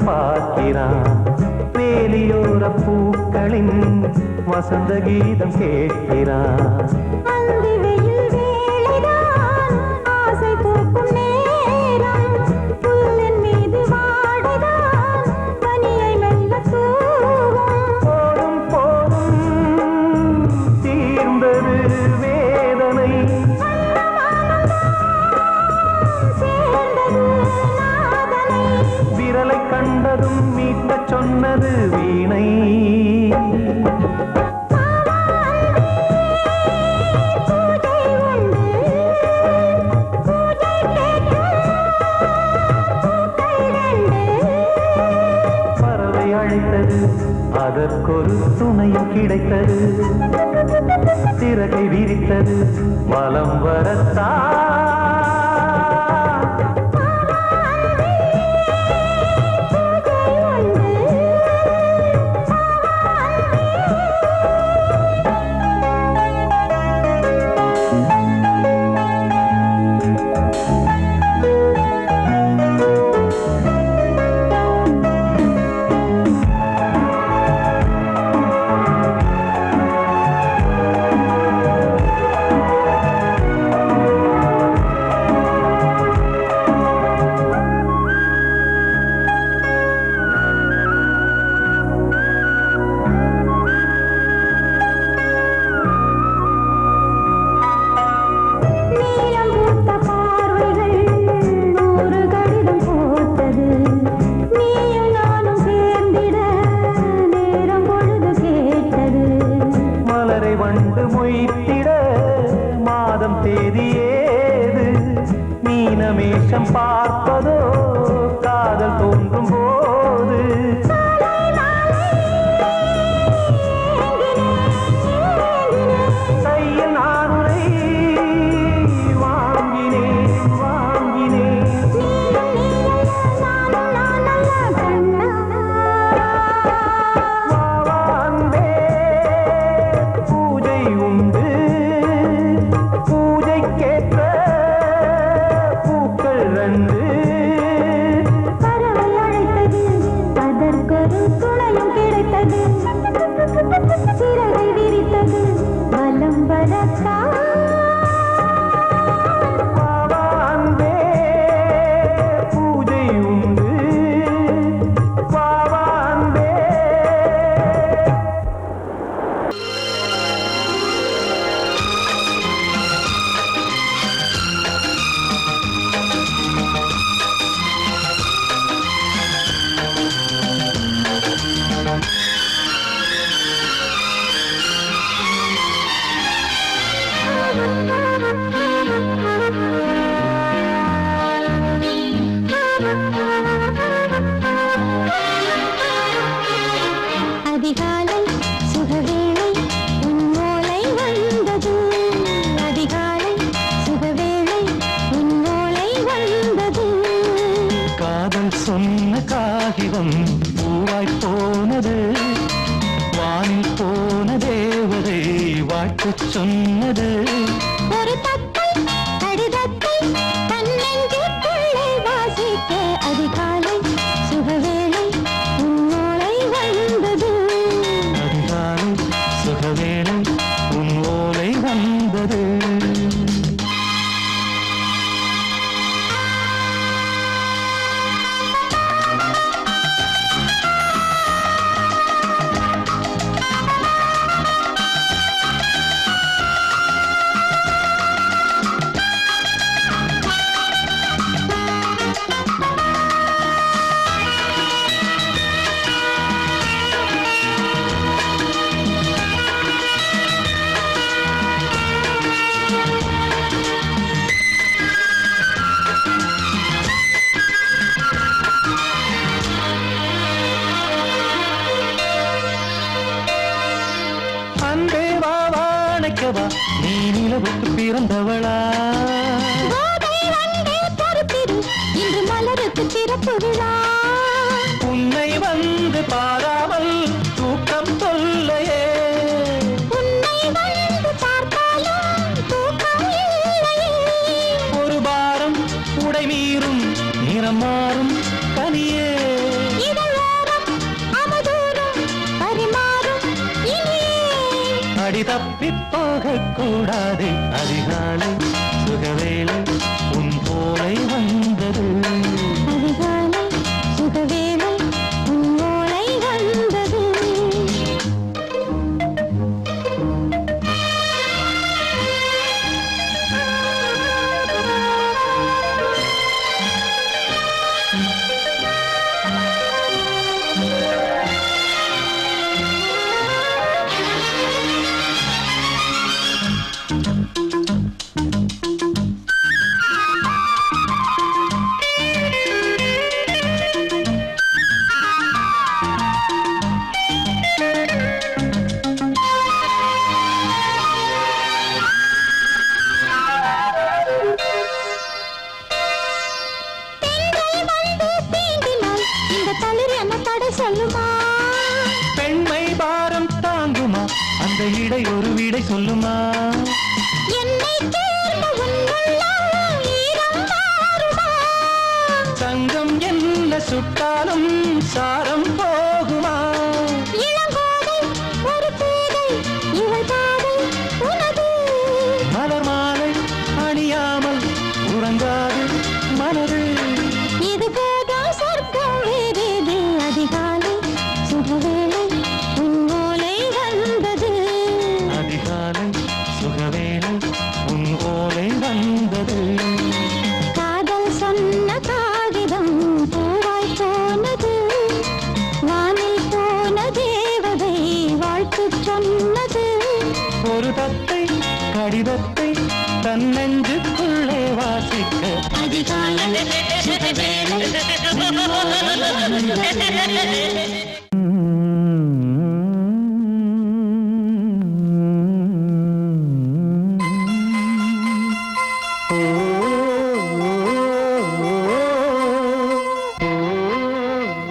பார்க்கிறான். வேலியோர பூக்களின் வசந்த கீதம் கேட்கிறான். கண்டதும் மீட்ட சொன்னது வீணை. பறவை அழைத்தது, அதற்கொரு துணையும் கிடைத்தது. சிறகை விரித்தது, வலம் வரத்தான். மாதம் தேதியேது மீனமேஷம் பார்ப்பதோ காதல் தோன்றும் போது. கையில் நானுரை வாங்கினேன் வாங்கினேன். பூஜை உண்டு, பூஜைக்கேற்ற பூக்கள் ரெண்டு. பறவை அழைத்தது, அதற்கொரு துணையும் கிடைத்தது. சிறகை விரித்தது, வலம் வரத்தான். பூஜை உண்டு, பாவாந்தே. அதிகாலை சுகவேளை உன்னோலை வந்தது. அதிகாலை சுகவேளை உன்னோலை வந்தது. காதல் சொன்ன காகிதம் பூவாய் போனது. வானில் போன தேவதை வாழ்த்துச் சொன்னது. ஒரு தத்தை கடிதத்தை தன்னெஞ்சுக்குள்ளே வாசிக்க அதிகாலை சுகவேளை உன்னோலை வந்தது. அதிகாலை சுகவேளை உன் ஓலை வந்தது. அன்பே வா வாழைக்கவா, நீ நிலவுக்கு பிறந்தவளா? கோதை வந்தே பொறுப்பிரு, இன்று மலருக்கு திறப்பு விழா. உன்னை வந்து பாராமல் தூக்கம் தொல்லையே. உன்னை வந்து பார்த்தாலும் தூக்கம் இல்லையே. ஒரு பாரம் உடை மீறும் நிறம் மாறும் கனியே. இது தப்பி போக கூடாது. அதிகாலை சுகவேளை உன் போலை வந்தது. அதிகாலை சுகவேளை உன் ஓலை வந்தது. சொல்லுமா பெண்மை பாரம் தாங்குமா? அந்த இடை ஒரு விடை சொல்லுமா? என்னை தேர்ந்த உன்னுள்ளம் ஈரம் மாறுமா? சங்கம் என்ன சுட்டாலும் சாரம் போகுமா? இளங்கோதை ஒரு பேதை இவள் பாதை உனது. மலர் மாலை அணியாமல் உறங்காது மனது. இது போதும் சொர்க்கம் வேறேது. அதிகாலை சுகவேளை உன் ஓலை வந்தது. அதிகாலை சுகவேளை உன் ஓலை வந்தது. காதல் சொன்ன காகிதம் பூவாய் போனது. வானில் போன தேவதை வாழ்த்து சொன்னது. ஒரு தத்தை கடிதத்தை தன் நெஞ்சுக்குள்ளே வாசிக்க அதிகாலை சுகவேளை உன் ஓலை வந்தது.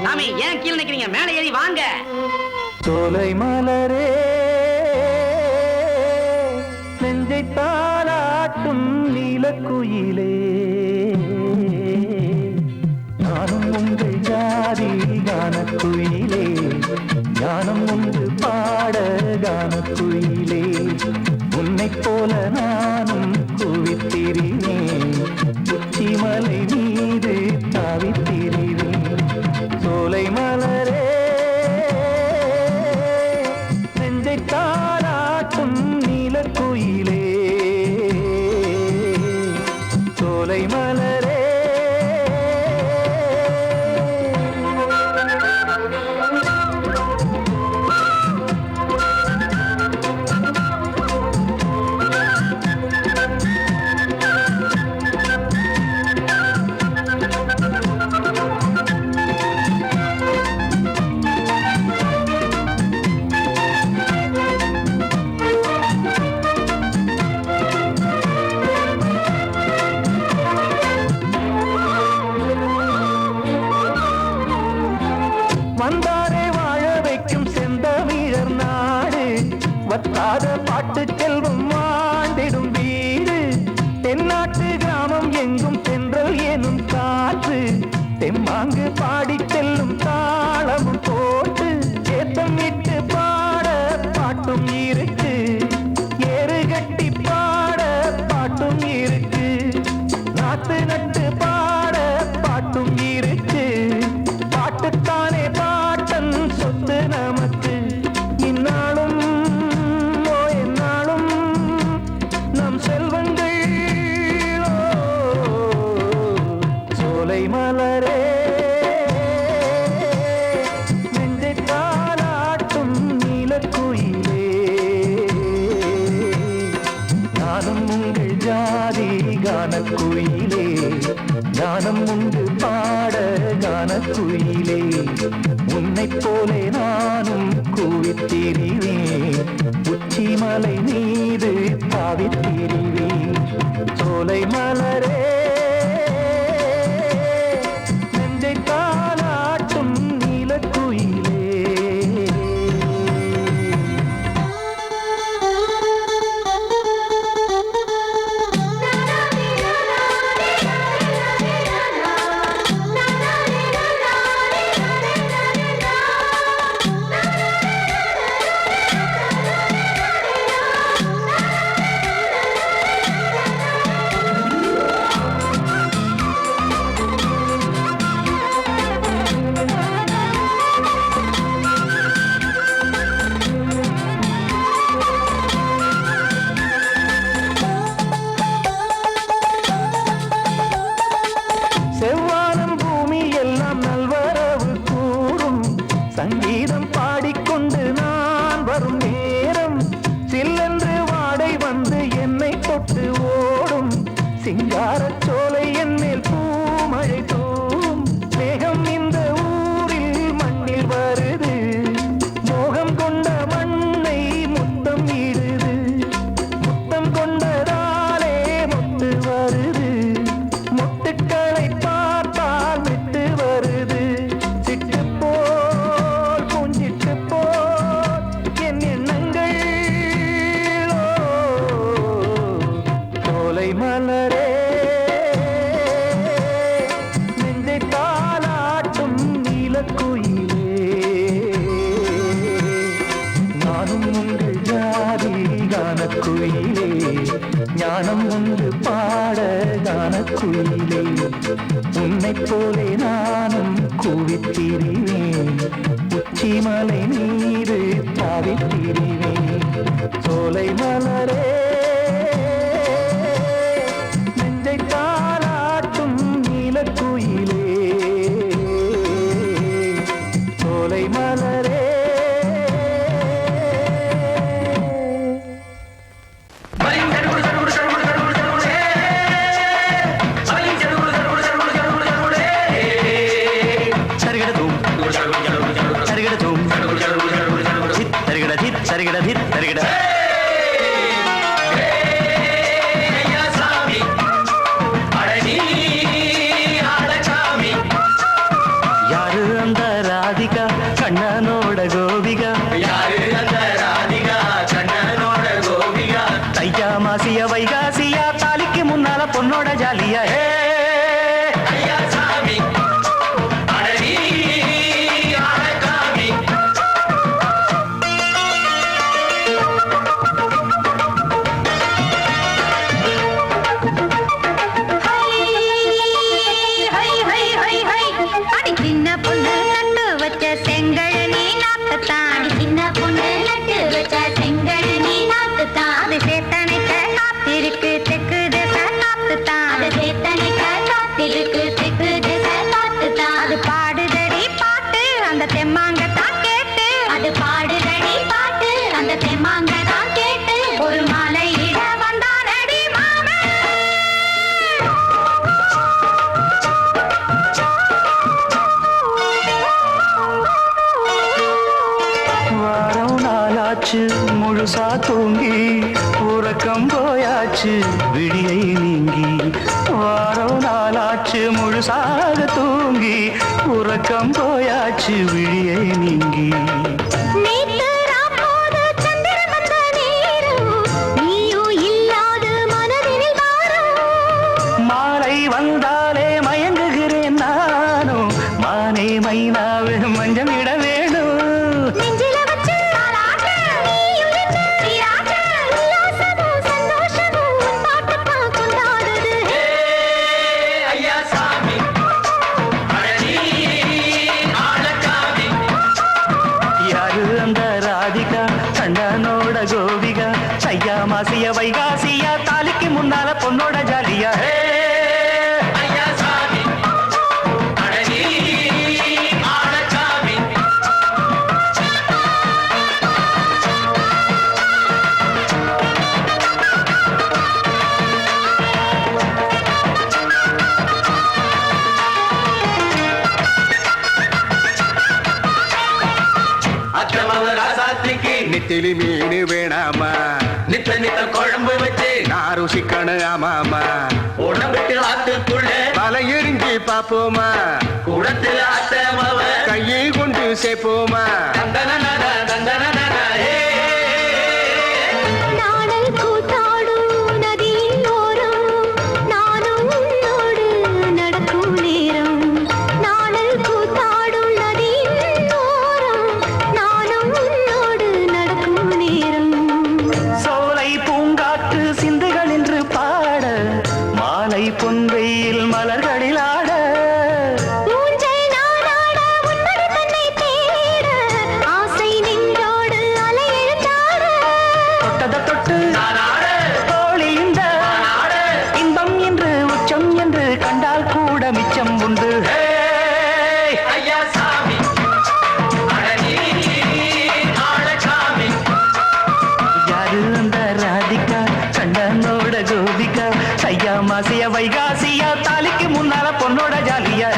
சாமி ஏன் கீழே நிக்கிறீங்க? மேலே ஏறி வாங்க. சோலை மலரே நெஞ்சை தாளாட்டும் நீலக்குயிலே, நானும் உங்கள் ஜாதி கானக்குயிலே, ஞானம் உண்டு பாட கானக்குயிலே. உன்னைப் போல நானும் குவித்திரினேன், உச்சிமலை மீது தாவித்திரினேன். சோலை மலரே நெஞ்சை தாளாட்டும் நீலக்குயிலே, சோலை மலரே. வந்தாரே வாழ வைக்கும் செந்தமிழர் நாடு, வத்தாத பாட்டு செல்வம் வாழ்ந்திடும் வீடு. தென்னாட்டு கிராமம் எங்கும் தென்றல் எனும் காற்று, தெம்மாங்கு பாடி செல்லும் தாளமும் போட்டு. ஏத்தம் விட்டு பாட பாட்டும் இருக்கு, ஏறு கட்டி பாட பாட்டும் இருக்கு, நாத்து நட்டு பாட பாட்டும் இருக்கு. பாட்டுத்தானே பாட்டன் சொத்து நமக்கு, இந்நாளும் ஓ எந்நாளும் நம் செல்வங்கள். சோலை மலரே நெஞ்சை தாளாட்டும் நீலக்குயிலே, நானும் உங்கள் ஜாதி கானக்குயிலே, ஞானம் உண்டு பாட கானக்குயிலே. உன்னைப் போலே நானும் கூவித்திரிவேன், உச்சிமலை மீது தாவித்திரிவேன். சோலை மலரே நெஞ்சை தாளாட்டும் நீலக்குயிலே. கானம் ஒன்று பாட கானக்குயிலே உன்னைப் போலே நானும் கூவித்திரிவேன் உச்சிமலை மீது தாவித்திரிவேன் சோலை மலரே நெஞ்சை தாலாட்டும் நீலக்குயிலே சோலை மலரே யாரு அந்த ராதிகா கண்ணனோட கோபிகா தையா மாசிய வைகாசியா தாலிக்கு முன்னால பொண்ணோட ஜாலியா முழுசா தூங்கி உறக்கம் போயாச்சு விடியை நீங்கி வாரம் நாளாச்சு முழுசாக தூங்கி உறக்கம் போயாச்சு விடியை நீங்கி மாலை வந்தாலே மயங்குகிறேன் நானும் மானே மைனாவே மஞ்சம் இட வேணும் கண்ணனோட கோபிகா சையா மாசிய வைகாசியா தாலிக்கு முன்னால பொண்ணோட ஜாலியா நெத்திலி மீன் வேணாமா நித்த நித்த குழம்பு வச்சு நான் ருசிக்கணும் ஆமாமா உடம்புக்கு ஆத்துக்குள்ள பல எரிஞ்சு பாப்போமா குடத்தில் ஆத்தமவ கையை கொண்டு சேர்ப்போமா தந்தன தந்தன பொன்வெயில் மலர்களில் ஆட தொட்டத தொட்டு தோழி இந்த இன்பம் என்று உச்சம் என்று கண்டால் கூட மிச்சம் உண்டு யாரு அந்த ராதிகா கண்ணனோட கோபிகா சையா மாசிய வைகாசியா தாலிக்கு முன்னால பொண்ணோட ஜாலியா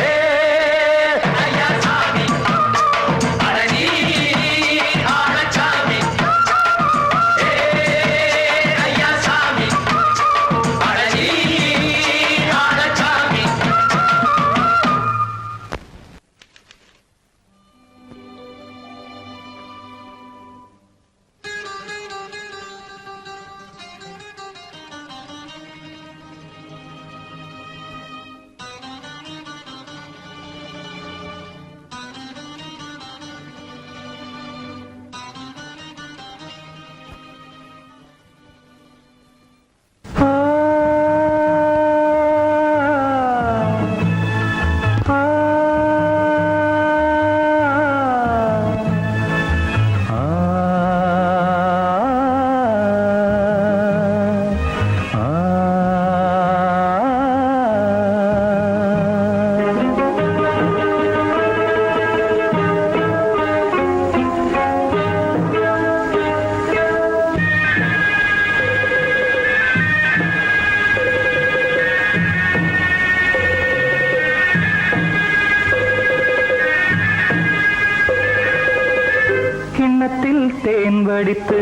கிண்ணத்தில் தேன் வடித்து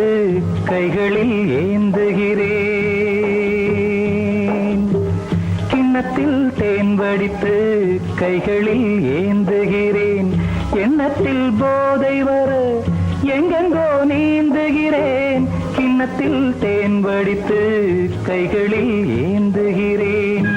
கைகளில் ஏந்துகிறேன். கிண்ணத்தில் தேன் வடித்து கைகளில் ஏந்துகிறேன். எண்ணத்தில் போதை வர எங்கெங்கோ நீந்துகிறேன். கிண்ணத்தில் தேன் வடித்து கைகளில் ஏந்துகிறேன்.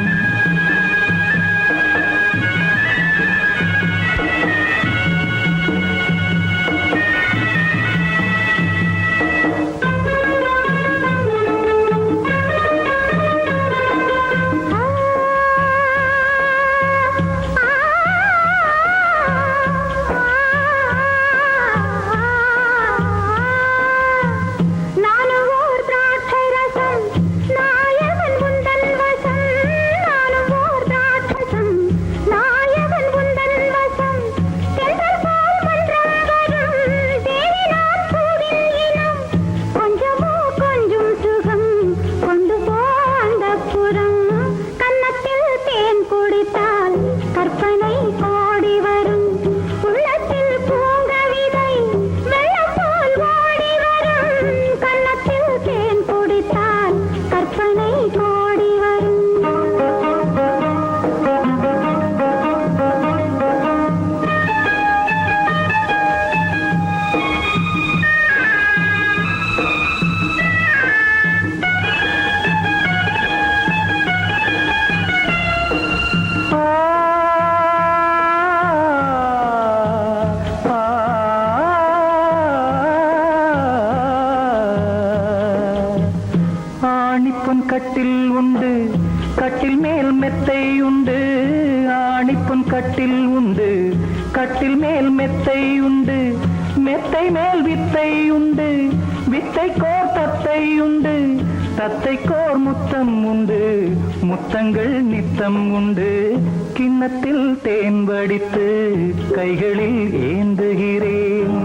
கட்டில் உண்டு, கட்டில் மேல் மெத்தை உண்டு. ஆணிப்பொன் கட்டில் உண்டு, கட்டில் மேல் மெத்தை உண்டு. மெத்தை மேல் வித்தை உண்டு, வித்தை கோர் தத்தை உண்டு. தத்தை கோர் முத்தம் உண்டு, முத்தங்கள் நித்தம் உண்டு. கிண்ணத்தில் தேன் வடித்து கைகளில் ஏந்துகிறேன்.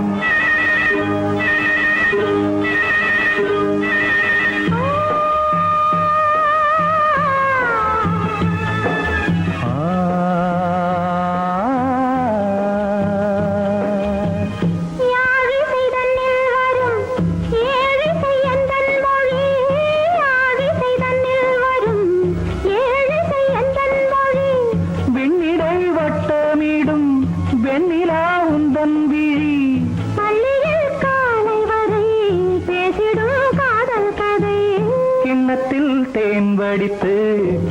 கிண்ணத்தில் தேன் வடித்து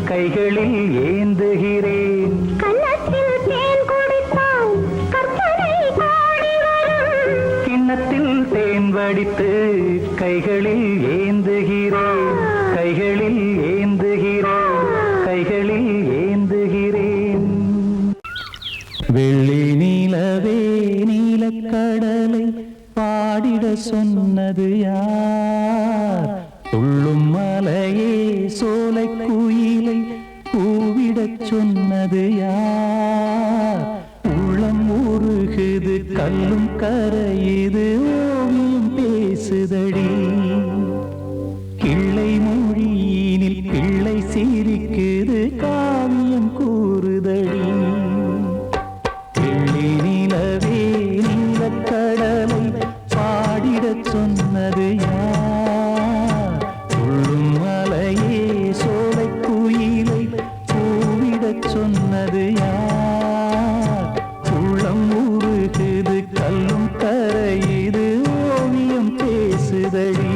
கைகளில் ஏந்துகிறேன். கன்னத்தில் தேன் குடித்தால் கற்பனை பாடி வரும். கிண்ணத்தில் தேன் வடித்து கைகளில் ஏந்துகிறேன். கைகளில் ஏந்துகிறேன். கைகளில் ஏந்துகிறேன். வெள்ளி நீலவே நீலக்கடலை பாடிட சொன்னது யார்? துள்ளும் மலையே சோலை குயிலை கூவிடச் சொன்னது யார்? உள்ளம் உருகுது கல்லும் கரையுது ஓவியம் பேசுதடி. கிள்ளை மொழியினில் பிள்ளை சிரிக்குது காவியம் கூறுதடி. வெள்ளி நிலவே நீலக்கடலை பாடிடச் சொன்னது யார்? சொன்னது யார்? உள்ளம் உருகுது கல்லும் கரையுது ஓவியம் பேசுதடி.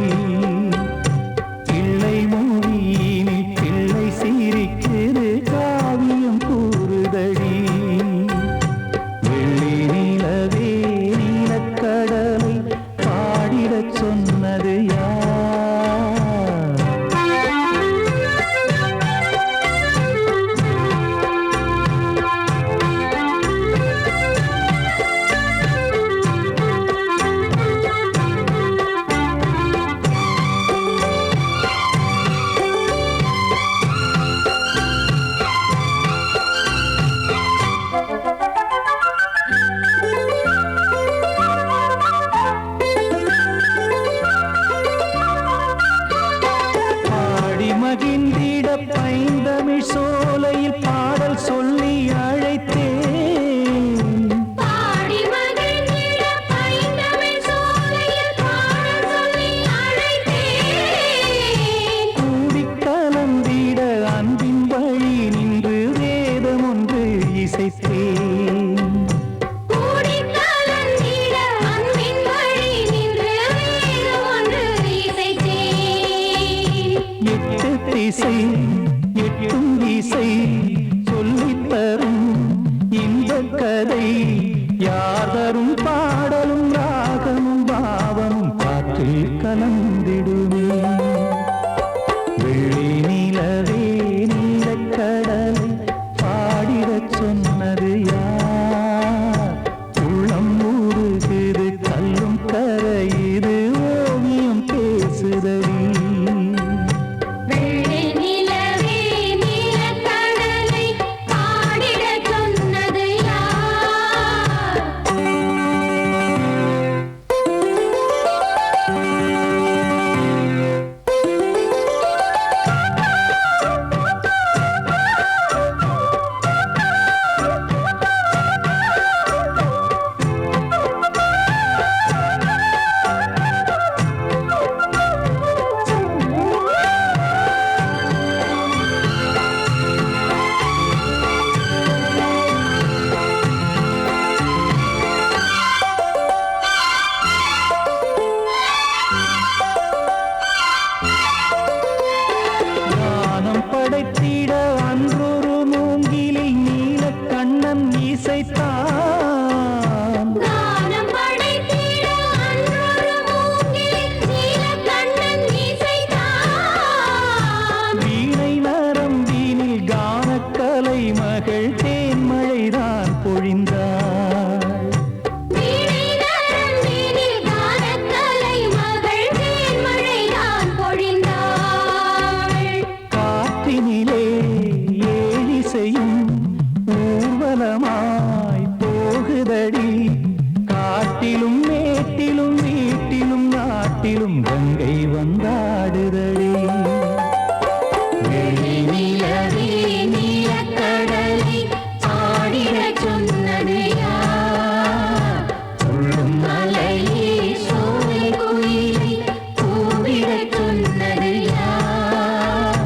கூடுதடி. காட்டிலும் மேட்டிலும் வீட்டிலும் நாட்டிலும் கங்கை வந்தாடுதடி. நிலவே நீலக்கடலை ஆடிடச் சொன்னது யார்? துள்ளும் மலையே சோலை குயிலை கூவிடச் சொன்னது யார்?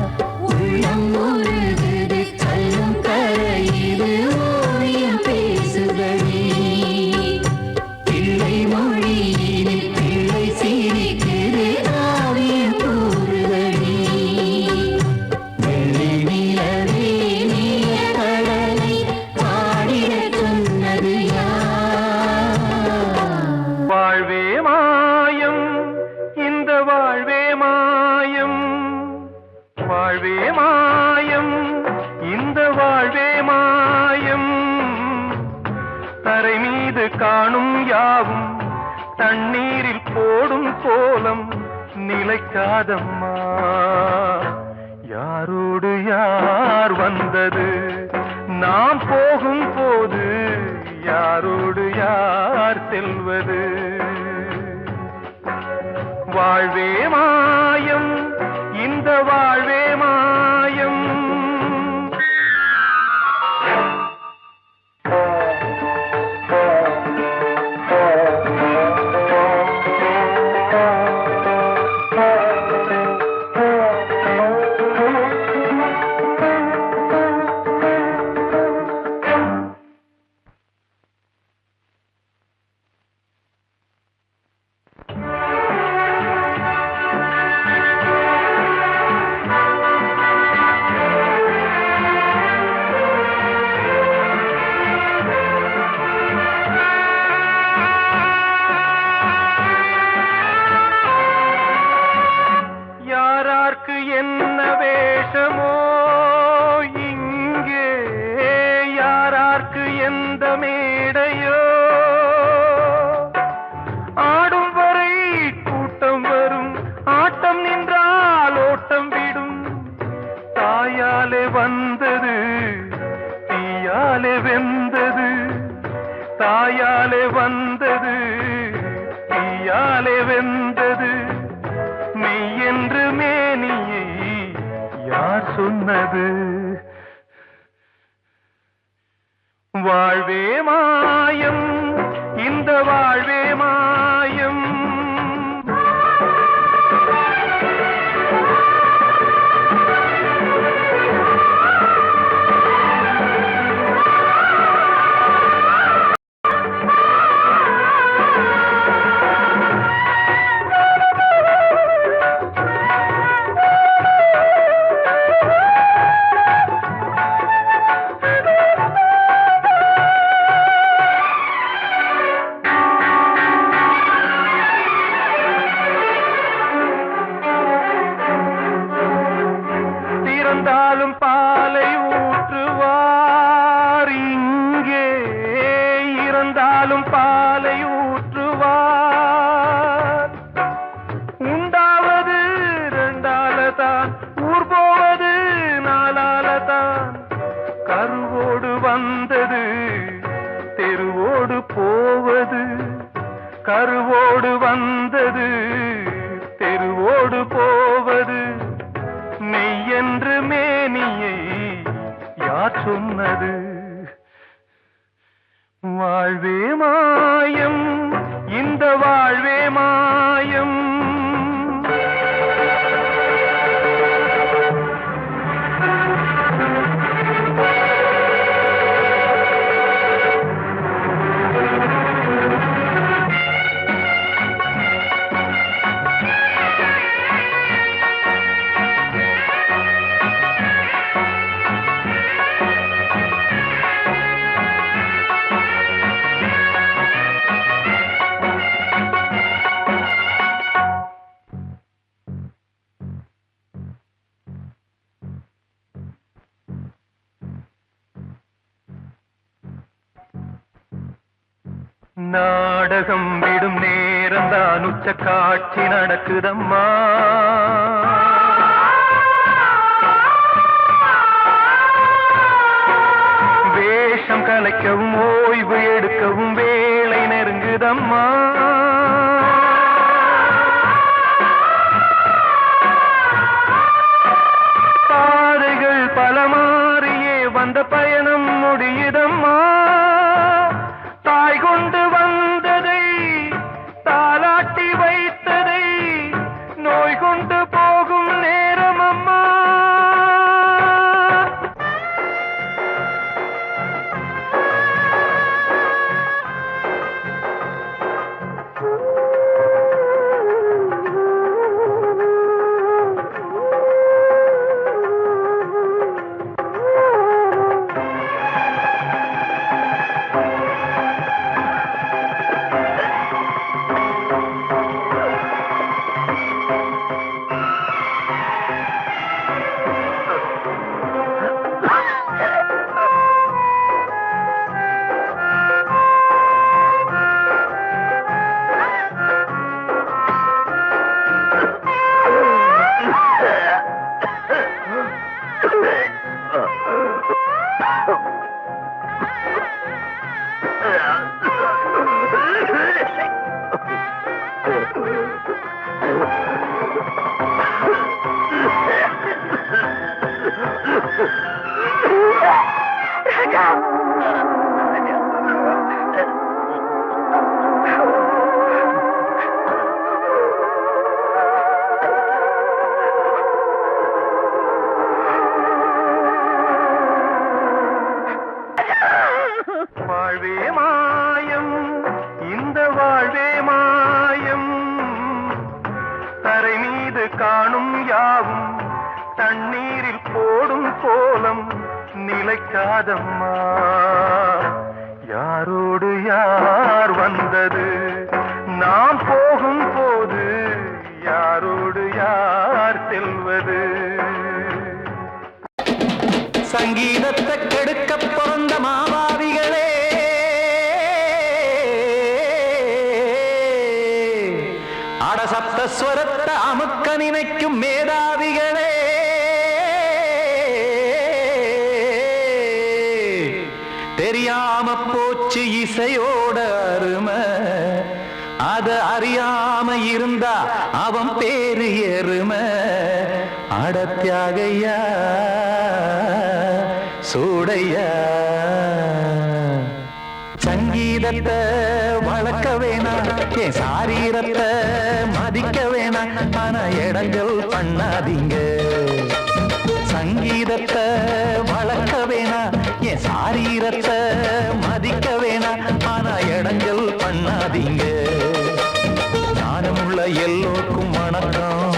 உள்ளம் உருகுது கல்லும் கரையுது ஓவியம் பேசுதடி. பிள்ளை மொழியினில் பிள்ளை சிரிக்குது காவியம் கூறுதடி. வெள்ளி நிலவே நீலக்கடலை ஆடிடச் சொன்னது யார்? வாழ்வே மாயம், இந்த வாழ்வே மாயம். வாழ்வே மாயம், இந்த வாழ்வே மாயம். தரை மீது காணும் யாவும் தண்ணீரில் போடும் கோலம் நிலைக்காதம்மா. யாரோடு யார் வந்தது நாம் போகும் போது, யாரோடு யார் செல்வது? வாழ்வே மாயம், இந்த வாழ்வே மாயம். யாரார்க்கு என்ன வேஷமோ இங்கே, யாரார்க்கு எந்த மேடையோ. ஆடும் வரை கூட்டம் வரும், ஆட்டம் நின்றால் ஓட்டம் விடும். தாயாலே வந்தது தீயாலே வெந்தது, தாயாலே வந்தது தீயாலே வெந்தது. மெய் என்று மேனியை யார் சொன்னது? வாழ்வே மாயம், இந்த வாழ்வே மாயம். திறந்தாலும் பாலை ஊற்றுவார் இங்கே, இறந்தாலும் பாலை ஊற்றுவார். உண்டாவது ரெண்டாலதான், ஊர் போவது நாலாலதான். கருவோடு வந்தது தெருவோடு போவது, கருவோடு வந்தது தெருவோடு போவது. மெய் என்று மேனியை யார் சொன்னது? வாழ்வே மாயம், இந்த வாழ்வே மாயம். நாடகம் விடும் நேரம்தான் உச்ச காட்சி நடக்குதம்மா. வேஷ ஏக்கம் கலைக்கவும் ஓய்வு எடுக்கவும் வேளை நெருங்குதம்மா. பாதைகள் பல மாறியே வந்த பயணம் முடியுதம்மா. தாய் கொண்டு வந்ததை தாலாட்டி வைத்ததை நோய் கொண்டு போகும் நேரம் அம்மா. வாழ்வே மாயம், இந்த வாழ்வே மாயம், தரை மீது காணும் யாவும் தண்ணீரில் போடும் கோலம் நிலைக்காதம்மா. யாரோடு யார் வந்தது நாம் போகும் போது, யாரோடு யார் செல்வது. சங்கீதத்தை கெடுக்க பிறந்த மாவாதிகளே, அடசப்தஸ்வரத்தை அமுக்க நினைக்கும் மேதாவிகளே, தெரியாம போச்சு இசையோட அருமை, அத அறியாம இருந்தா அவன் பேரு எருமை. அடத்தியாகையா சூடையா, சங்கீதத்தை வளர்க்க வேணாம், என் சாரீரத்தை மதிக்க வேணாம், ஆனா இடங்கள் பண்ணாதீங்க. சங்கீதத்தை வளர்க்க வேணாம், என் சாரீரத்தை மதிக்க வேணாம், ஆனா இடங்கள் பண்ணாதீங்க. ஞானமுள்ள எல்லோருக்கும் வணக்கம்,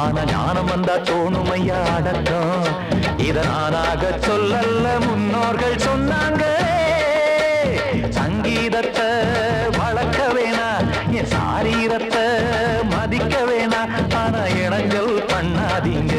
ஆனா ஞானம் வந்தா தோணுமையா அடக்கம். இத நானாக சொல்லல்ல, முன்னோர்கள் சொன்னாங்க. சங்கீதத்தை வளர்க்க வேணா, என் சாரீரத்தை மதிக்க வேணா, ஆனா இனங்கள் பண்ணாதீங்க.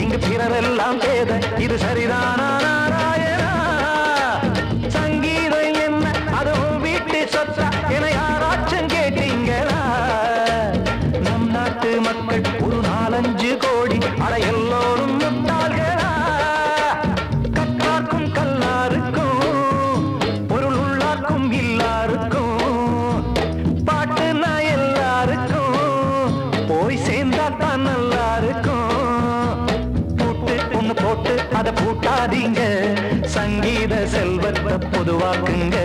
இங்கு பிறரெல்லாம் பேத, இது சரிதானா நாராயணா? சங்கீதம் என்ன அதுவும் வீட்டு சொத்தா என யாராச்சும் கேட்டீங்களா? நம் நாட்டு மக்கள் ஒரு 4-5 கோடி, அட எல்லோரும் முட்டாள்களா? கற்றார்க்கும் கல்லாருக்கும் பொருள் உள்ளார்க்கும் இல்லாருக்கும், பாட்டுனா எல்லாருக்கும் போய் சேர்ந்தா தான் நல்லா இருக்கும். போட்டு அதை பூட்டாதீங்க, சங்கீத செல்வத்தை பொதுவாக்குங்க.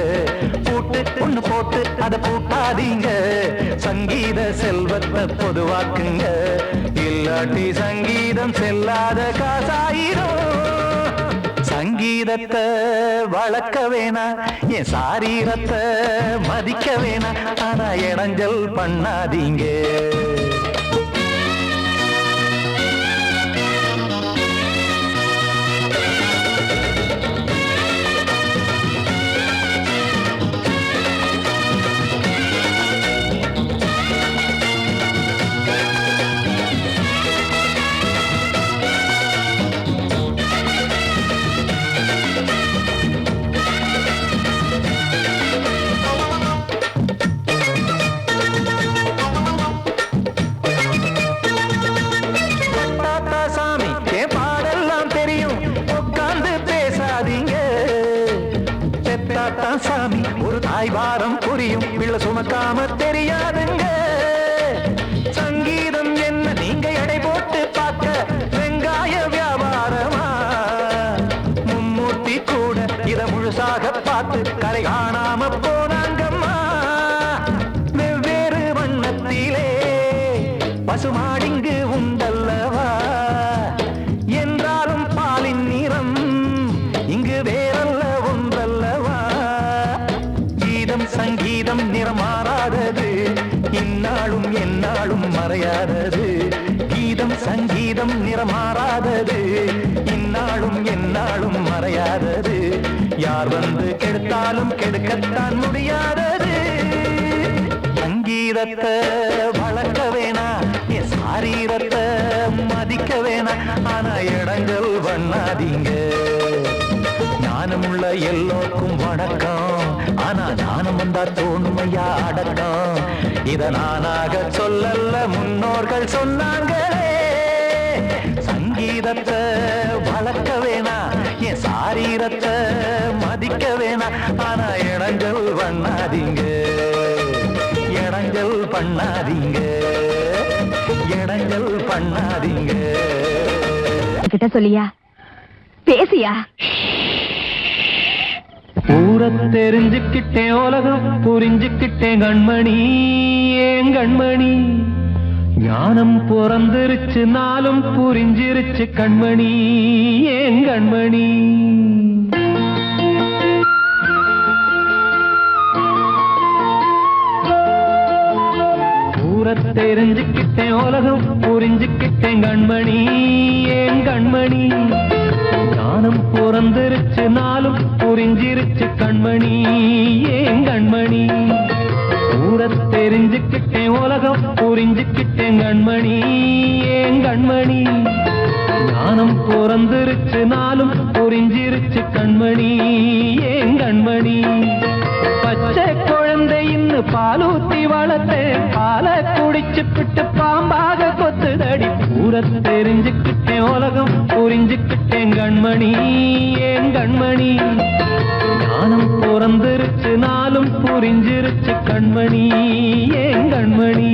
பூட்டு ஒண்ணு போட்டு அதை பூட்டாதீங்க, சங்கீத செல்வத்தை பொதுவாக்குங்க. இல்லாட்டி சங்கீதம் செல்லாத காசாயிரும். சங்கீதத்தை வளர்க்க வேணா, என் சாரீரத்தை மதிக்க வேணா, ஆனா இடைஞ்சல் பண்ணாதீங்க. சாமி ஒரு தாய் வாரம் புரியும், பிள்ளை சுமக்காம தெரியாதுங்க. சங்கீதம் என்ன நீங்க எடை போட்டு பார்க்க வெங்காய வியாபாரமா? மும்மூர்த்தி கூட இத முழுசாக பார்த்து கரை காணாம போனாங்கம்மா. வெவ்வேறு வண்ணத்திலே பசுமாடிங்கு உண்டல்லவா, என்றாலும் பாலின் நிறம் இங்கு வேறல்ல ஒன்றல்லவா. சங்கீதம் நிறமாறாதது, இந்நாளும் எந்நாளும் மறையாதது. கீதம் சங்கீதம் நிறமாறாதது, இந்நாளும் எந்நாளும் மறையாதது. யார் வந்து கெடுத்தாலும் கெடுக்கத்தான் முடியாதது. சங்கீதத்தை வளர்க்க வேணா, என் சாரீரத்தை மதிக்க வேணா, ஆனா இடங்கள் பண்ணாதீங்க. ஞானமுள்ள எல்லோருக்கும் வணக்கம், ஆனா ஞானம் வந்தா தோணுமையா அடக்கம். இத நானாக சொல்லல்ல, முன்னோர்கள் சொன்னாங்களே. சங்கீதத்தை வளர்க்க வேணா, என் சாரீரத்தை மதிக்க வேணா, ஆனா இடங்கள் பண்ணாதீங்க. இடங்கள் பண்ணாதீங்க, இடங்கள் பண்ணாதீங்க. கிட்ட சொல்லியா பேசியா? ஊரை தெரிஞ்சுக்கிட்டேன், உலகம் புரிஞ்சுக்கிட்டேன் கண்மணி, ஏன் கண்மணி. ஞானம் பிறந்திருச்சு, நாளும் புரிஞ்சிருச்சு கண்மணி, ஏன் கண்மணி. ஊரை தெரிஞ்சுக்கிட்டேன், உலகம் புரிஞ்சுக்கிட்டேன் கண்மணி, ஏன் கண்மணி. ஞானம் பிறந்திருச்சு, நாளும் புரிஞ்சிருச்சு கண்மணி, ஏன் கண்மணி. ஊரை தெரிஞ்சுக்கிட்டேன், உலகம் புரிஞ்சுக்கிட்டேன் கண்மணி, ஏன் கண்மணி. ஞானம் பிறந்திருச்சு, நாளும் புரிஞ்சிருச்சு கண்மணி, ஏன் கண்மணி. பச்சை குழந்தை இன்னும் பாலூத்தி வளர்த்தேன், பாலை குடிச்சு பிட்டு பாம்பாக கொத்துதடி. ஊரை தெரிஞ்சுக்கிட்டேன், உலகம் புரிஞ்சுக்கிட்டேன் கண்மணி, ஏன் கண்மணி. ஞானம் பிறந்திருச்சு, நாளும் புரிஞ்சிருச்சு கண்மணி, ஏன் கண்மணி.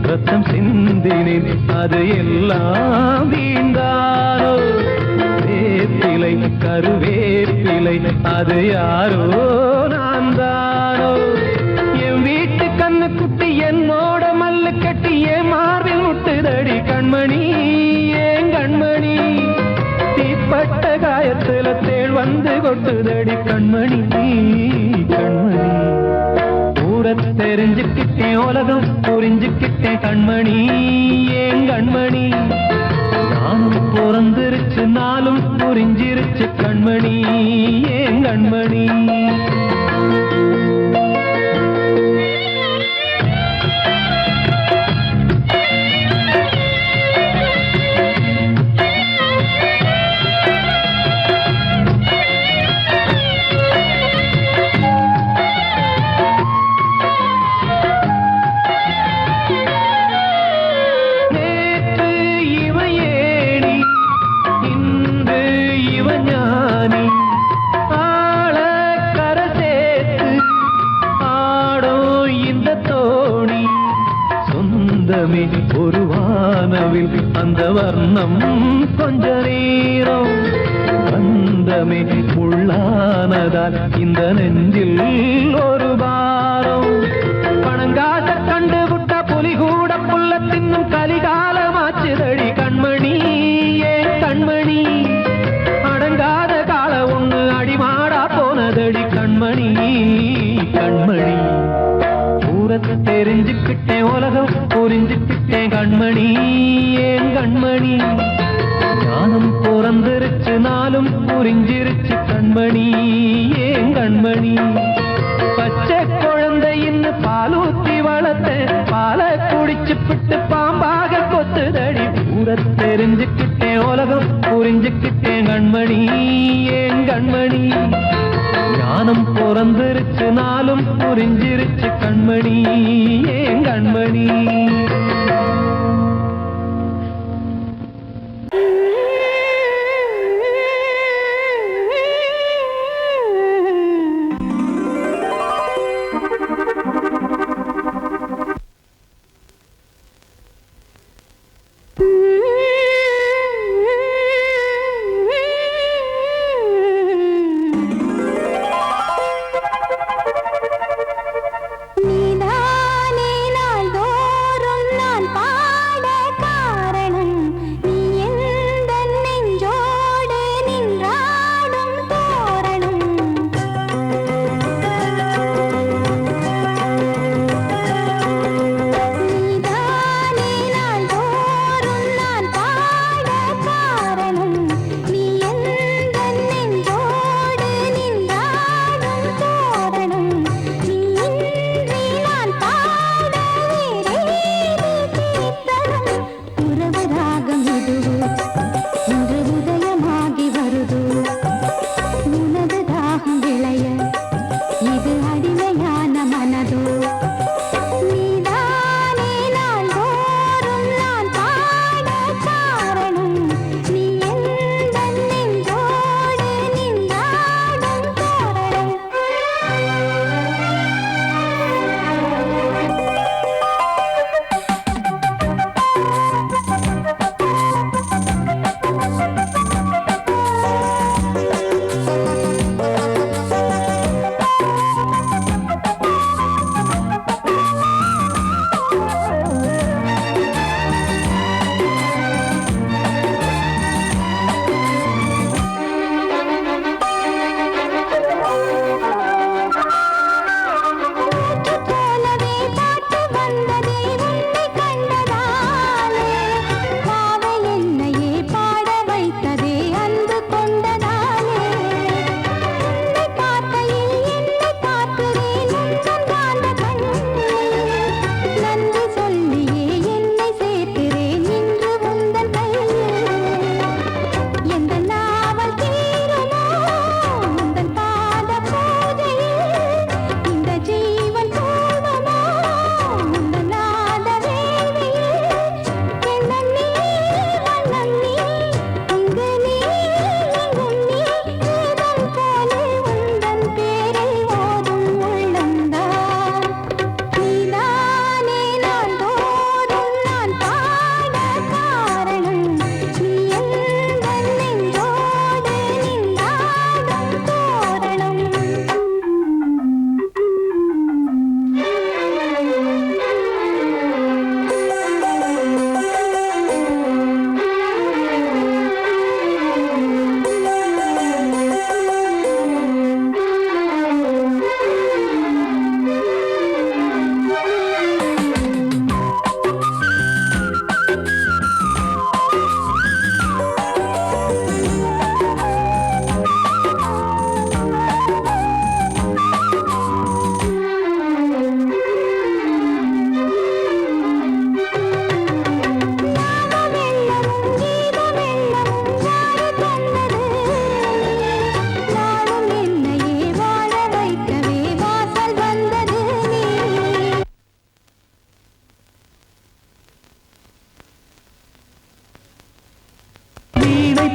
ரத்தம் சிந்தினேன், அது எல்லாம் வீண்டாரோ. வேப்பிலை கருவேப்பிலை, அது யாரோ நான் தானோ. என் வீட்டு கண்ணு குட்டி என்னோட மல்லு கட்டி என் மார்பில் முட்டுதடி கண்மணி, ஏன் கண்மணி. தீப்பட்ட காயத்துல தேள் வந்து கொட்டுதடி கண்மணி, கண்மணி. ஊரை தெரிஞ்சுக்கிட்டேன், உலகம் புரிஞ்சுக்கிட்டேன் கண்மணி, ஏன் கண்மணி. ஞானம் பிறந்திருச்சு, நாளும் புரிஞ்சிருச்சு கண்மணி, ஏன் கண்மணி. பூவில் அந்த வர்ணம் கொஞ்ச நேரம் பந்தமே உள்ளானதால் இந்த நெஞ்சில் ஒரு பாரம் பணங்காட்ட கண்டு விட்ட புலி கூட புல்ல தின்னும் கலிகாலமாச்சுதடி கண்மணி ஏன் கண்மணி அடங்காத கால ஒண்ணு அடிமாடா போனதடி கண்மணி கண்மணி ஊரத்தை தெரிஞ்சுக்கிட்டேன் உலகம் புரிஞ்சுக்கிட்டேன் கண்மணி ஏன் கண்மணி ஞானம் பிறந்திருச்சு நாளும் புரிஞ்சிருச்சு கண்மணி ஏன் கண்மணி பச்சை குழந்தை இன்னும் பாலூத்தி வளர்த்த பாலை குடிச்சுப்பிட்டு பாம்பாக கொத்துதடி ஊரத்தை தெரிஞ்சுக்கிட்டேன் உலகம் புரிஞ்சுக்கிட்டேன் கண்மணி ஏன் கண்மணி ஞானம் பிறந்திருச்சு நாளும் புரிஞ்சிருச்சு கண்மணி ஏன் கண்மணி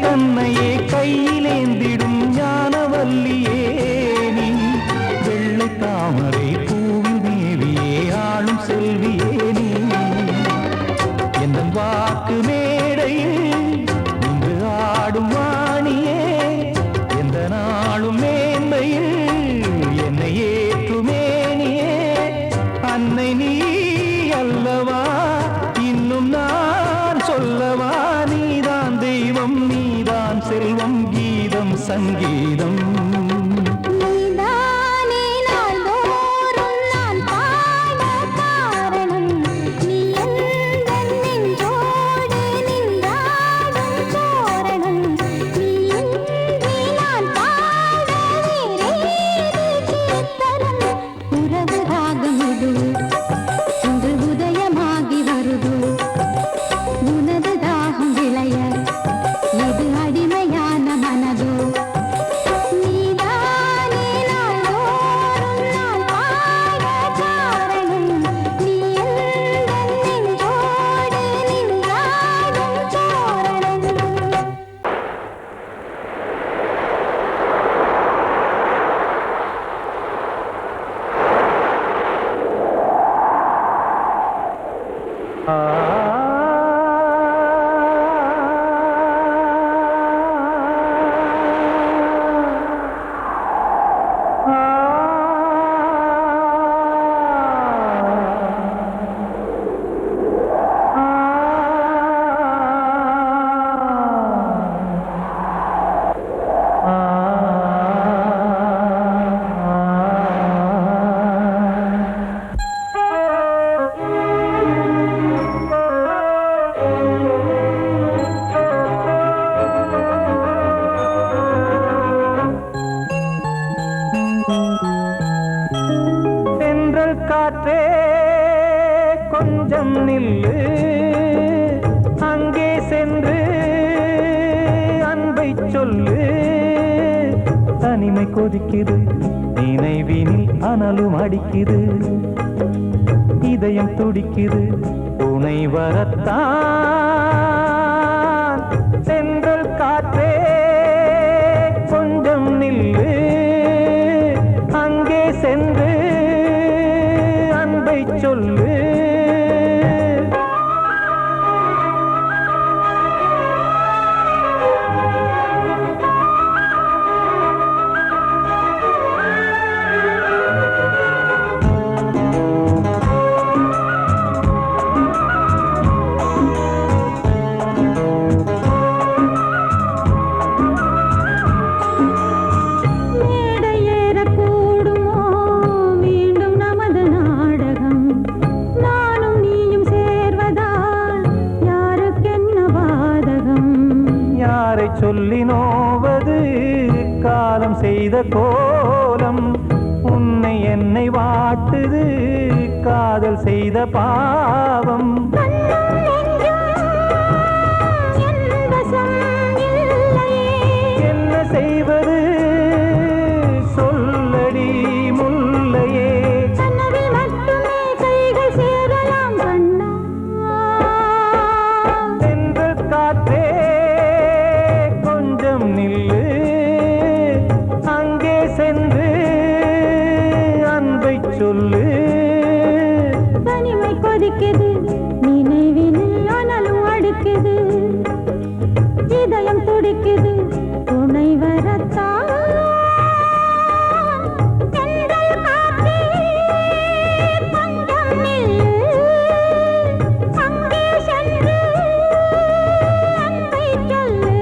தன்னையே கையிலேந்திடும் ஞானவல்லியே நீ வெள்ளை தாமரை பூவில் மேவியே ஆளும் செல்வியே நீ என் வாக்கு தென்றல் காற்றே கொஞ்சம் நில்லு, அங்கே சென்று அன்பை சொல்லு. தனிமை கொதிக்குது, நினைவினில் அனலும் அடிக்குது, இதயம் துடிக்குது, துணை வரத்தான். தென்றல் காற்றே கொஞ்சம் நில்லு, அங்கே சென்று அன்பை சொல்லு. சொல்லி நோவது காலம் செய்த கோலம், உன்னை என்னை வாட்டுது காதல் செய்த பாவம். என்ன செய்வது சொல்லடி முல்லையே, சென்று காற்றே நில்லு, அங்கே சென்று அன்பை சொல்லு. தனிமை கொதிக்குது, நினைவினில் அனலும் அடிக்குது, இதயம் துடிக்குது, துணை வரத்தான். தென்றல் காற்றே கொஞ்சம் நில்லு, அங்கே சென்று அன்பை சொல்லு.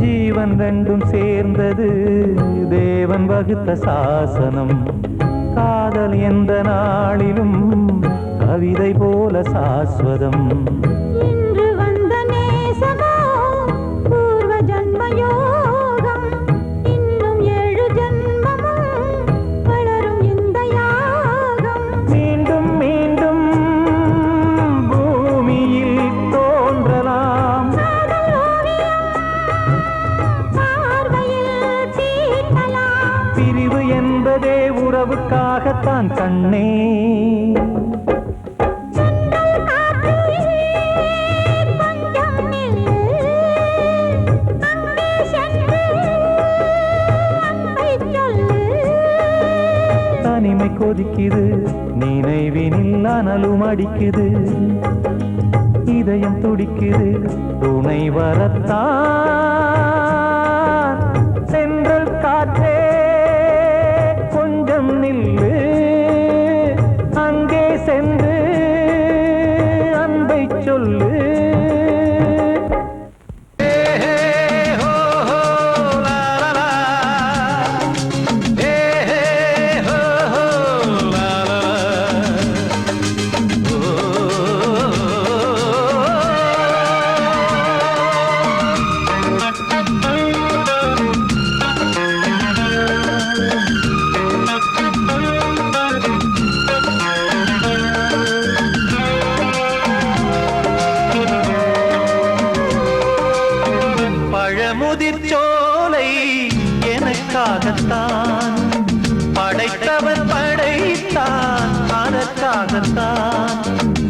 ஜீவன் ரெண்டும் சேர்ந்தது தேவன் வகுத்த சாசனம், காதல் எந்த நாளிலும் கவிதை போல சாஸ்வதம். இன்று வந்த நேசமோ பூர்வ ஜன்ம யோகம், இன்னும் 7 ஜன்மமும் வளரும் இந்த யாகம். மீண்டும் மீண்டும் பூமியில் தோன்றலாம், பிரிவு என்பதே உறவுக்காகத்தான் கண்ணே. தனிமை கொதிக்குது, நினைவினில் அனலும் அடிக்குது, இதயம் துடிக்குது, துணை வரத்தான். சென்றல் காற்றே கொஞ்சம் நில்லு, அங்கே சென்று அன்பை சொல்லு. முதிர்ச்சோலை எனக்காகத்தான் படைத்தவன் படைத்தான், அதற்காகத்தான்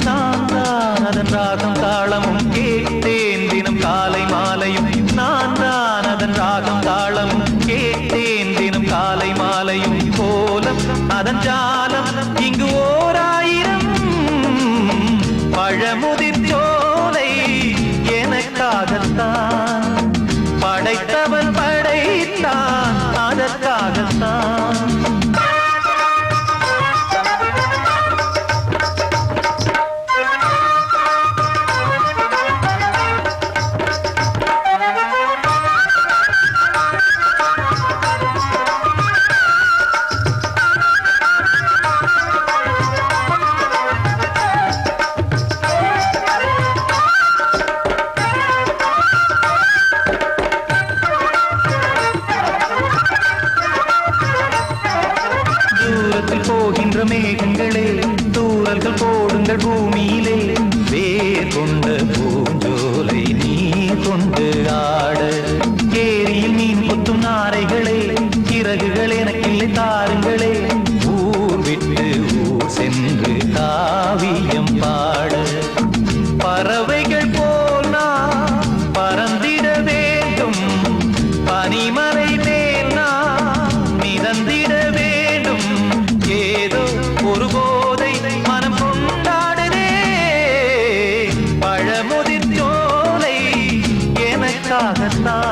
நான் தான் அதன் ராகம் தாளமும் கேட்டேன் தினம் காலை மாலையும். நான் தான் அதன் ராகம் தாளமும் கேட்டேன் தினம் காலை மாலையும். கோலம் அதன் ஜாலம் இங்கு 1000 பழமுதிர்ச்சோலை எனக்காகத்தான்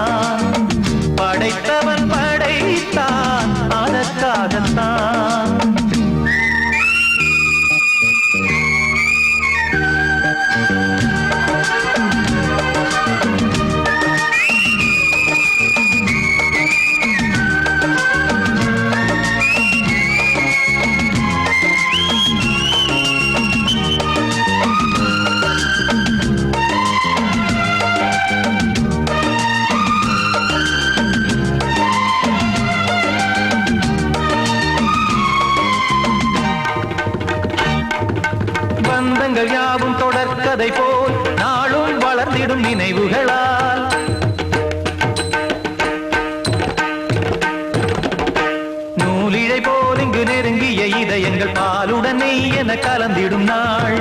அதற்காகத்தான் படைத்தவன் படைத்தான் அதற்காகத்தான். பந்தங்கள் யாவும் தொடர்கதை போல் நாளும் வளர்ந்திடும் நினைவுகளால் நூலிழை போல் இங்கு நெருங்கிய இதயங்கள் பாலுடன் நெய் என கலந்திடும் நாள்.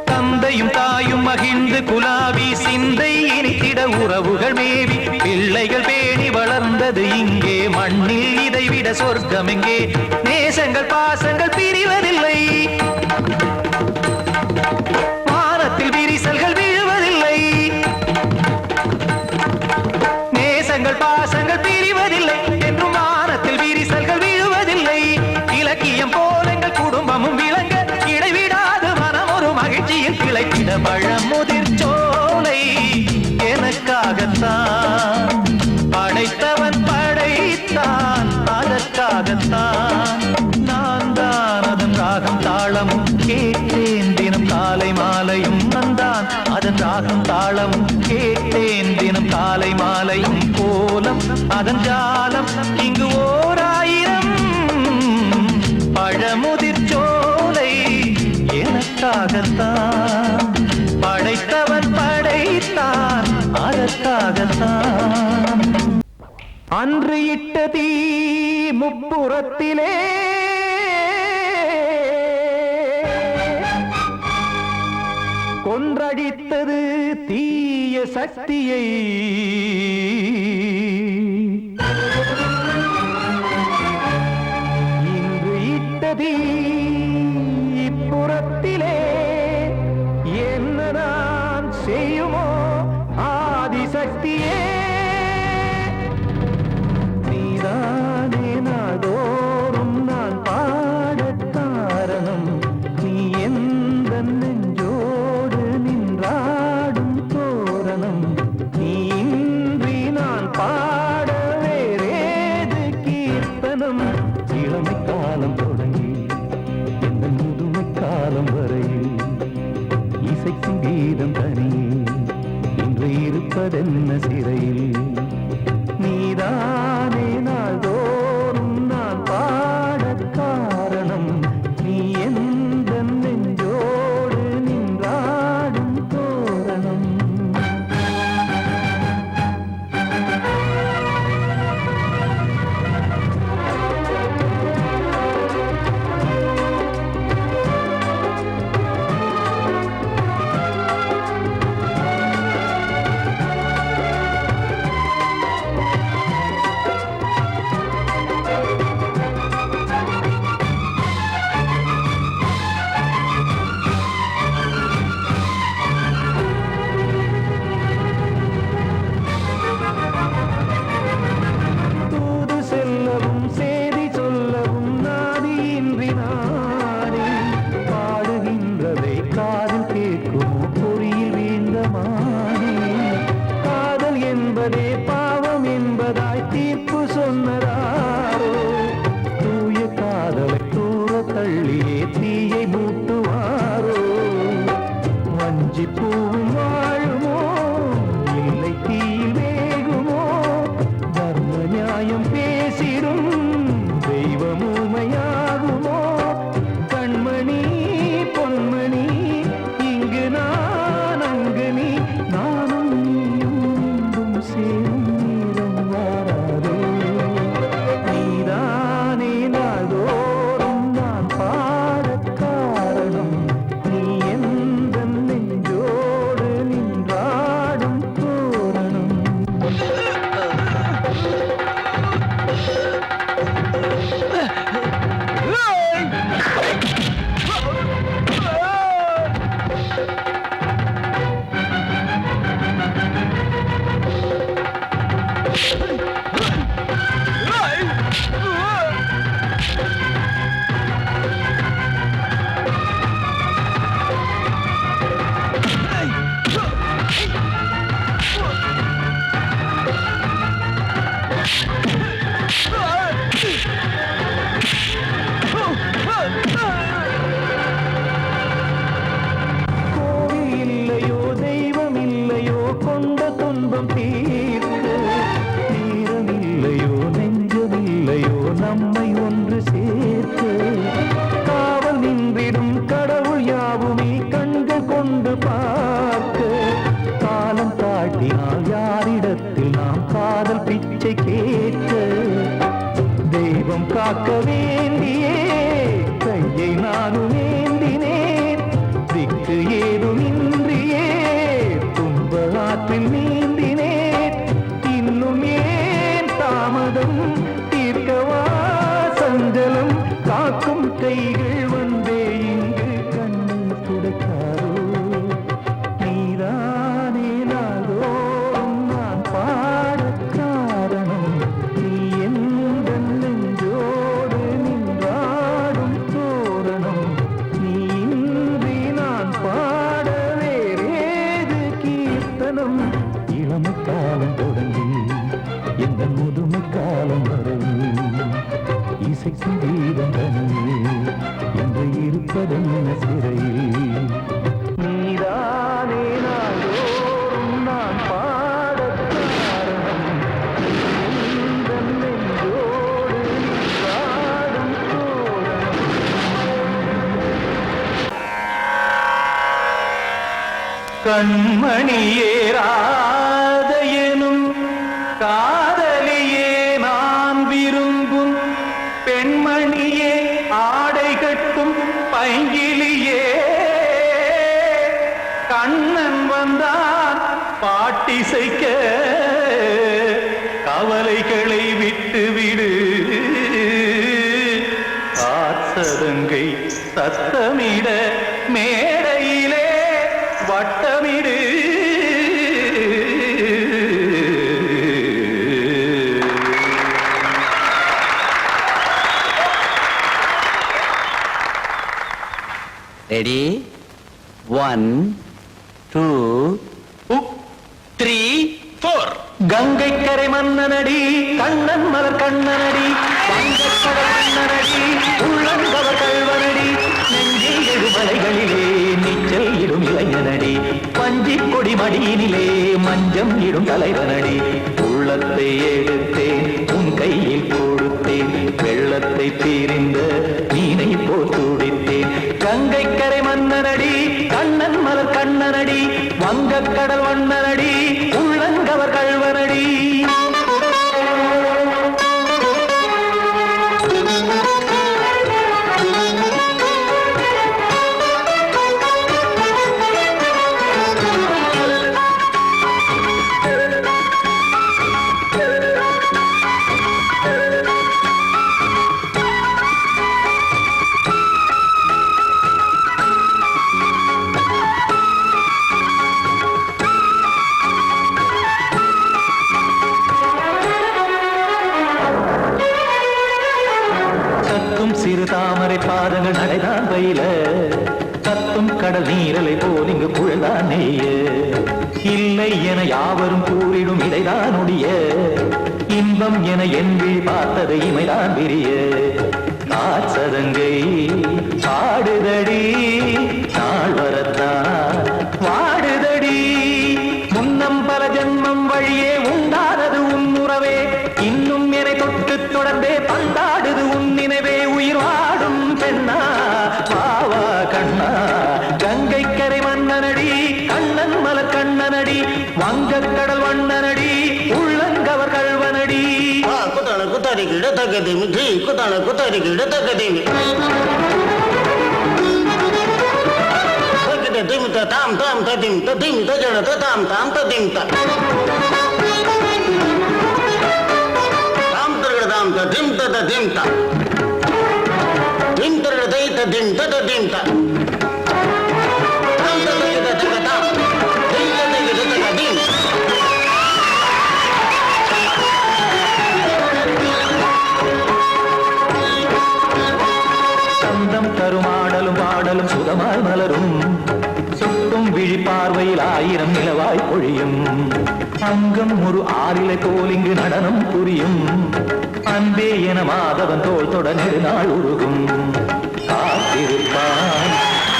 தந்தையும் தாயும் மகிழ்ந்து குலாவி சிந்தை இனித்திட உறவுகள் மேவி பிள்ளைகள் பேணி வளர்ந்தது இங்கே மண்ணில் இதைவிட சொர்க்கம் எங்கே. நேசங்கள் பாசங்கள் பிரிவதில்லை வானத்தில் விரிசல்கள் விழுவதில்லை. நேசங்கள் பாசங்கள் பிரிவதில்லை என்றும் வானத்தில் விரிசல்கள் விழுவதில்லை. இலக்கியம் போல எங்கள் குடும்பமும் விளங்க இடைவிடாது மனம் ஒரு மகிழ்ச்சியில் கிளைத்திட பழமுதிர் சோலை எனக்காகத்தான் படைத்தவன் படைத்தான் அதற்காகத்தான். நான் தான் அதன் ராகம் தாளமும் கேட்டேன் தினம் காலை மாலையும் வந்தான் அதன் ராகம் தாளமும் கேட்டேன் தினம் காலை மாலையும் கோலம் அதன் ஜாலம் இங்கு ஓர் ஆயிரம் பழமுதிர் சோலை எனக்காகத்தான் படைத்தவன் படைத்தான் அதற்காகத்தான். அன்று இட்ட தீ முப்புறத்திலே கொன்றடித்தது தீய சக்தியை. இன்று இட்ட தீ இப்புறத்திலே என்னதான் செய்யுமோ ஆதிசக்தியே. நீதானே நாள்தோறும் நான் பாடக் காரணம். நீ எந்த நெஞ்சோடு நின்றாடும் தோரணம். நீ இன்றி நான் பாட வேறேது கீர்த்தனம். இளமை காலம் தொடங்கி எந்த முதுமை காலம் வரையில் இசைக்கும் கீதம் தனியே இன்று இருப்பதென்ன சிறையில். நீதானே நாள்தோறும் நான் பாடக் காரணம். நீ எந்த நெஞ்சோடு நின்றாடும் தோரணம். நின்றோடு நின்று பார்க்க காலம் தாட்டினால் யாரிடத்தில் நாம் காதல் பிச்சை கேட்க தெய்வம் காக்க வேண்டியே கையை நானும் ஏந்தினேன் திக்கு ஏதுமின்றியே துன்ப ஆற்றில் நீந்தினேன் இன்னும் ஏன் தாமதம் தீர்க்கவா சஞ்சலம் காக்கும் கைகள் வந்தே இங்கு கண்ணீர் துடைக்காரோ நீதானே நாளோறும் நான் பாடக் காரணம் நீ எந்த நெஞ்சோடு நின்றாடும் தோரணம் நீ இன்றி நான் பாட வேறேது கீர்த்தனம் இளமை காலம் தொடங்கி எந்த முதுமை காலம் வரையில் இசைக்கும் கீதம் தனியே என்று இருப்பதென்ன சிறையில் நீதானே நாளோறும் நான் பாடக் காரணம் எந்த நெஞ்சோடு நின்றாடும் தோரணம் கண்மணியேராத எனும் காதலியே நான் விரும்பும் பெண்மணியே ஆடை கட்டும் பைங்கிலியே கண்ணன் வந்தான் பாட்டிசைக்க கவலைகளை விட்டுவிடு காசதங்கை சத்தமிட மேடையிலே வட்டமிடு ரெடி 1 2 3 4 கங்கை கரை மன்னனடி கண்ணன் மலர் கண்ணனடி வங்கக்கடல் மன்னனடி உள்ளங்கவர் கல்வனடி நெஞ்சில் எழுமலைகளிலே நீச்சல் இடும் இளைஞனடி பஞ்சிக் கொடி மடியினிலே மஞ்சம் இடும் தலைவனடி உள்ளத்தை எடுத்தேன் உன் கையில் கொடுத்தேன் வெள்ளத்தை தீரிந்த மீனை போல் துடித்தேன் கங்கை கரை மன்னனடி கண்ணன் மலர் கண்ணனடி வங்கக்கடல் வண்ணனடி உள்ளங்கவர் கல்வனடி சிறு தாமரை பாதங்கள் நடைதான் பயில கத்தும் கடல் நீரலை போல் இங்கு புழல்தான் நெய்ய இல்லை என யாவரும் கூறிடும் இதைதான் ஒடிய இன்பம் என என்பி பார்த்தது இமைதான் விரிய காசதங்கை பாடுதடி நாள் வரத்தான் வாடுதடி முன்னம் பல ஜென்மம் வழியே உண்டானது உன் உறவே இன்னும் என்னை தொட்டு தொடர்ந்தே பந்தாடுது உன் நினைவே உயிர் வாடும் பெண்ணா பாவா கண்ணா கங்கை கரை மன்னனடி கண்ணன் மலர் கண்ணனடி வங்கக்கடல் வண்ணனடி உள்ளங்கவர் கல்வனடி குத்தான குத்தாரி கிட தகதிமி ஜி குத்தான குத்தாரி கிட தகதிமி திம் தாம் தாம் ததிம் ததிம் தஜட தாம் தாம் ததிம் தாம் தாம் ததிம் ததிம் தாம் திம் தரட தை ததிம் ததிம் தாம் தாம் ததிம் ததிம் தாம் திம் ததிம் ததிம் சந்தம் தருமாடலும் பாடலும் சுகமாய் மலரும் சுட்டும் விழி பார்வையில் ஆயிரம் நிலவாய் பொழியும் அங்கம் ஒரு ஆறிலை போல் இங்கு நடனம் புரியும் அன்பே என மாதவன் தோல் தொட நெடுநாள் உருகும் காத்திருப்பான்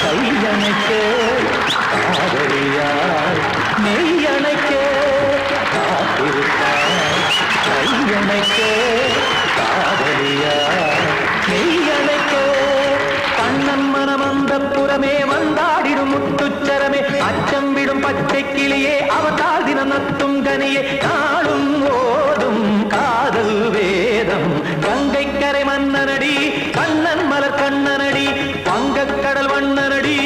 கையணைக்க காதலியார் மெய்யணைக்க காத்திருப்பான் கையணைக்க காதலியார் மெய்யணைக்க கண்ணன் மனமந்த புறமே வந்தாடிடும் முத்துச்சரமே அச்சம் துள்ளும் பச்சை கிளியே அவதால் தினம் நத்தும் கனியே நாளும் ஓடும் காதல் வேதம் கங்கை கரை மன்னனடி கண்ணன் மலர் கண்ணனடி வங்கக்கடல் வண்ணனடி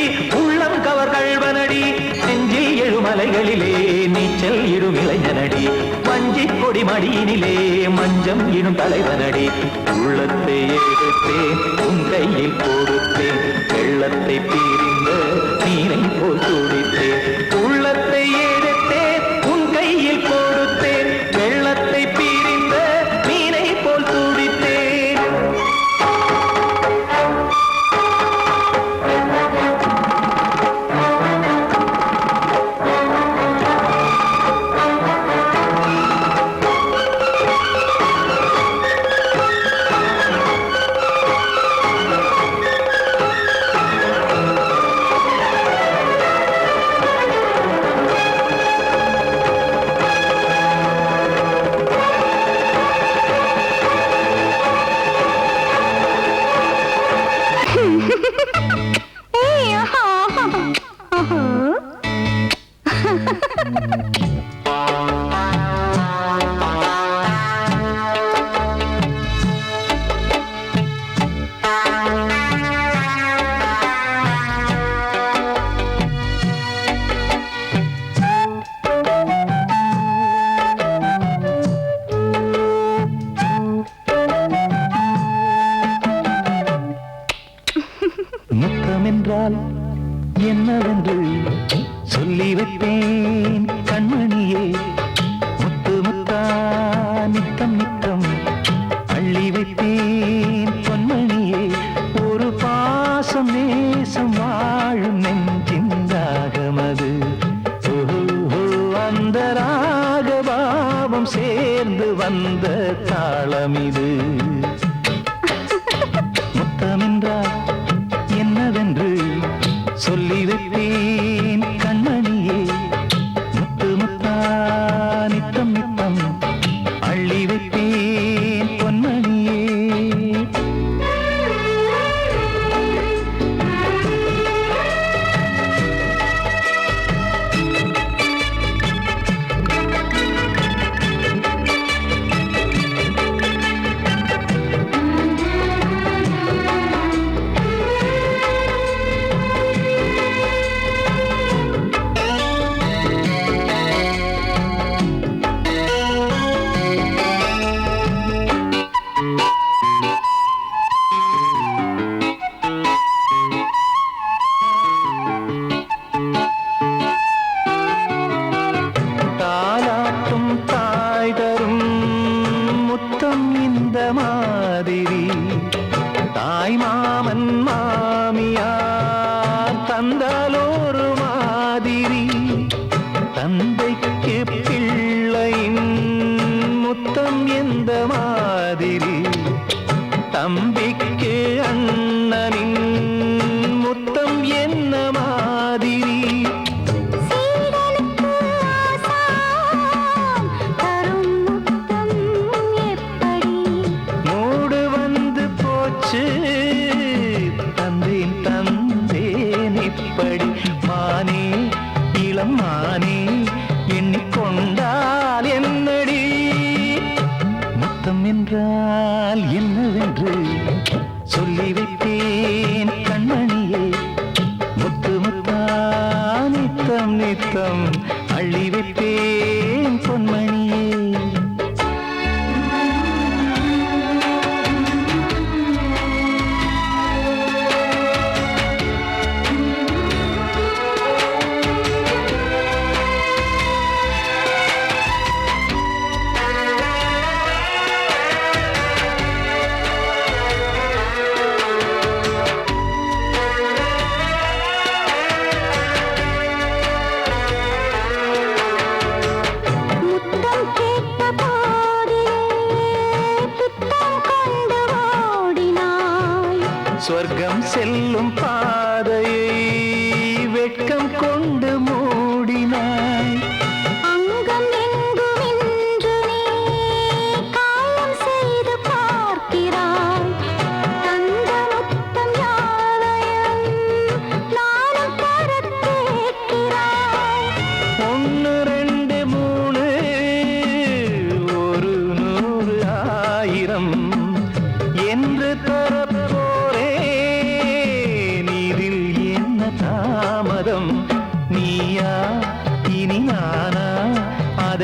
உள்ளம் கவர் கழ்வனடி நெஞ்சில் எழுமலைகளிலே நீச்சல் இடும் இளைஞனடி வஞ்சி கொடி மடியினிலே மஞ்சம் இடும் தலைவனடி உள்ளத்தை எடுத்தேன் உன் கையில் கொடுத்தேன் வெள்ளத்தை பீரிந்த நீரை போல் துடித்தேன் உள்ளத்தை எடுத்தேன் உன் கையில் கொடுத்தேன் வெள்ளத்தை பீரிந்த நீரை போல் துடித்தேன் முத்தமென்றால் என்னவென்று சொல்லி வைப்பேன் கண்மணியே முத்து முத்தா நித்தம் நித்தம் அள்ளி வைப்பேன் பொன்மணியே ஒரு பாசம் நேசம் வாழும் நெஞ்சிந்தாகமது அந்த ராகபாவம் சேர்ந்து வந்த தாளமிது முத்தமென்றால் என்னவென்று சொல்லி வைப்பேன் கண்மணியே முத்து முத்தா நித்தம் நித்தம் அள்ளி வைப்பேன் பொன்மணியே தாலாட்டும் தாய் தரும் முத்தம் இந்த மாதிரி தாய் மாமன் மாமியார் தந்தாலோரு மாதிரி தந்தைக்கு பிள்ளையின் முத்தம் எந்த மாதிரி தம்பிக்கு அண்ணனின் முத்தம் என்ன மாதிரி மூடு வந்து போச்சு தந்தேன் தந்தேன் இப்படி மானே இளம் மானே எண்ணிக்கொண்டால் என்னடி முத்தம் என்றால் என்னவென்று சொல்லி வைப்பேன் கண்மணியே முத்து முத்தா நித்தம் நித்தம் அள்ளி வைப்பேன் பொன்மணியே சொர்க்கம் செல்லும் பாதையை வெட்கம் கொண்டு மூடினாய் அங்கம் எங்கும் இன்று நீ காயம் செய்து பார்க்கிறாய் தந்த முத்தம் யாவையும் நானும் தரக் கேட்கிறாய்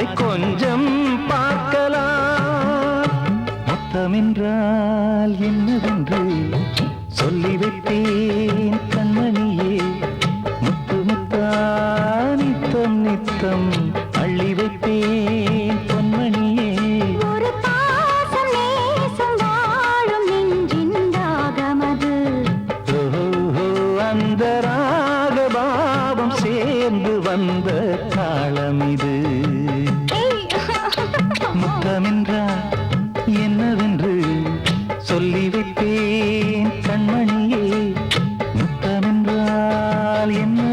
அதை கொஞ்சம் பார்க்கலாம். முத்தமென்றால் என்னவென்று சொல்லி வைத்தேன் கண்மணியே. முத்து முத்தா நித்தம் நித்தம் அள்ளி வைத்தேன் பொன்மணியே. ஒரு பாசம் நேசம் வாழும் நெஞ்சின் தாகமது. ஓஹோ, அந்த ராகபாவம் சேர்ந்து வந்த தாளம் இது. முத்தமென்றால் என்னவென்று சொல்லி வைத்தேன் கண்மணியே. முத்தமென்றால் என்ன